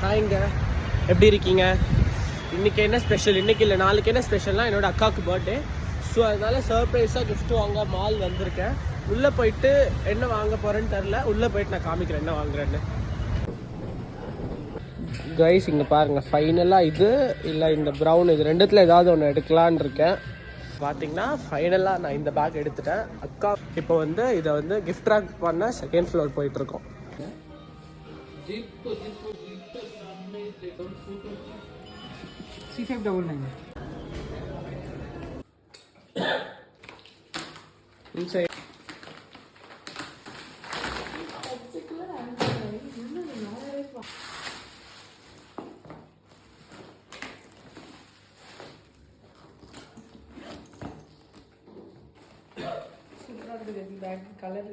ஹாய்ங்க, எப்படி இருக்கீங்க? இன்றைக்கி என்ன ஸ்பெஷல்? இன்றைக்கி இல்லை, நாளைக்கு என்ன ஸ்பெஷல்னால் என்னோடய அக்காவுக்கு பர்த்டே. ஸோ அதனால் சர்ப்ரைஸாக கிஃப்ட் வாங்க மால் வந்திருக்கேன். உள்ளே போயிட்டு என்ன வாங்க போகிறேன்னு தெரில. உள்ளே போயிட்டு நான் காமிக்கிறேன் என்ன வாங்குறேன்னு. கைஸ், இங்கே பாருங்கள், ஃபைனலாக இது இல்லை இந்த ப்ரௌன், இது ரெண்டுத்தில் ஏதாவது ஒன்று எடுக்கலான்னு இருக்கேன். பார்த்தீங்கன்னா ஃபைனலாக நான் இந்த பேக் எடுத்துட்டேன். அக்கா இப்போ வந்து இதை வந்து கிஃப்ட் ரேக் பண்ண செகண்ட் ஃப்ளோர் போயிட்டுருக்கோம். C599. Inside. Super bag color.